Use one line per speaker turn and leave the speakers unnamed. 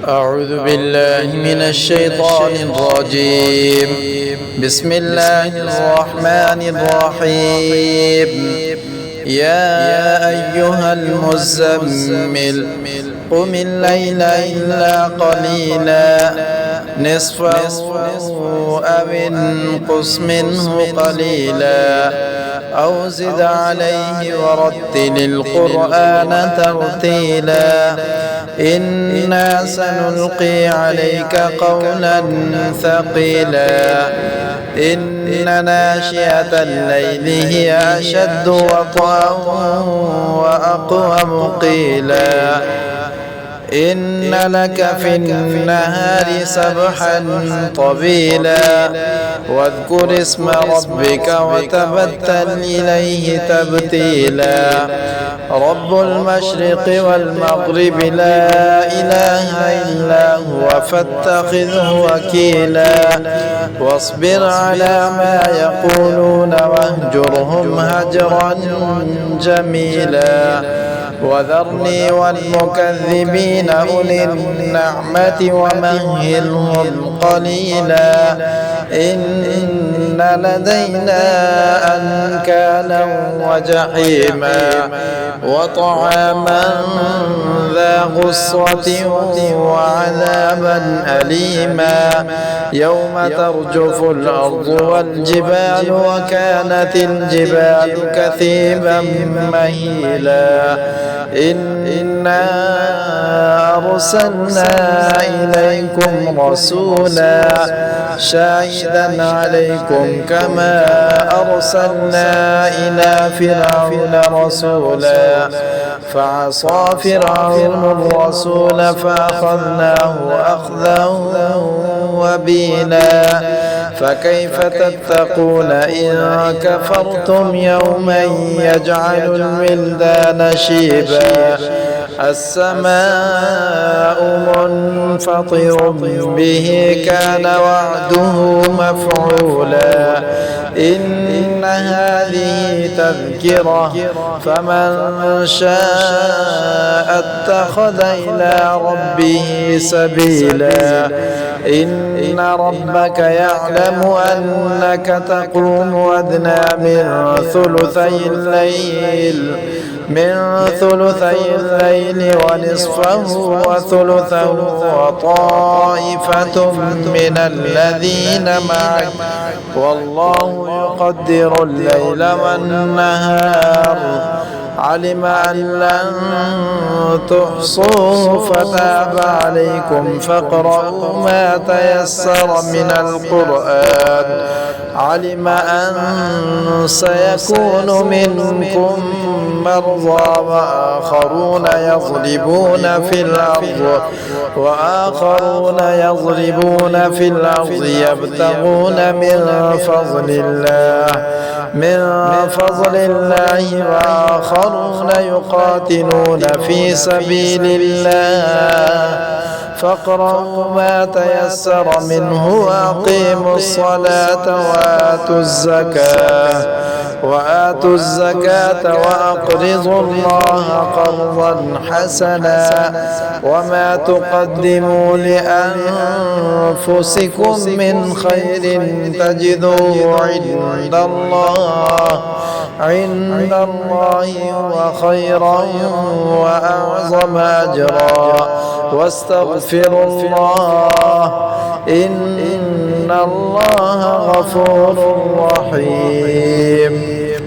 أعوذ بالله من الشيطان الرجيم. بسم الله الرحمن الرحيم. يا أيها المزمل قم الليل إلا قليلا نصفه أو انقص منه قليلا أو زد عليه ورتل القرآن ترتيلا إنا سنلقي عليك قولا ثقيلا إن ناشئة الليل هي أشد وطئا وأقوم قيلا إن لك في النهار سبحا طويلا واذكر اسم ربك وتبتل إليه تبتيلا رب المشرق والمغرب لا إله إلا هو فاتخذه وكيلا واصبر على ما يقولون واهجرهم هجرا جميلا وذرني والمكذبين أولي النعمة ومهلهم قليلا إن لدينا أنكالا وجحيما وطعاما ذا غصة وعذابا أليما يوم ترجف الأرض والجبال وكانت الجبال كثيبا مهيلا إنا أرسلنا إليكم رسولا شاهدا عليكم كما أرسلنا إلى فرعون رسولا فعصى فرعون الرسول فأخذناه أخذا وبيلا فكيف تتقون إن كفرتم يوما يجعل الولدان شيبا السماء منفطر به كان وعده مفعولا إن هذه تذكرة فمن شاء اتخذ إلى ربه سبيلا إن ربك يعلم أنك تقوم أدنى من ثلثي الليل ونصفه وثلثه وطائفة من الذين معك والله يقدر الليل والنهار علم أن لن تحصوه فتاب عليكم فاقرؤوا ما تيسر من القرآن علم أن سيكون منكم مرضى وآخرون يضربون في الأرض يبتغون من فضل الله وآخرون يقاتلون في سبيل الله فاقرؤوا ما تيسر منه وأقيموا الصلاة وآتوا الزكاة وأقرضوا الله قرضا حسنا وما تقدموا لأنفسكم من خير تجدوه عند الله هو خيرا وأعظم أجرا واستغفروا الله إن الله غفور رحيم.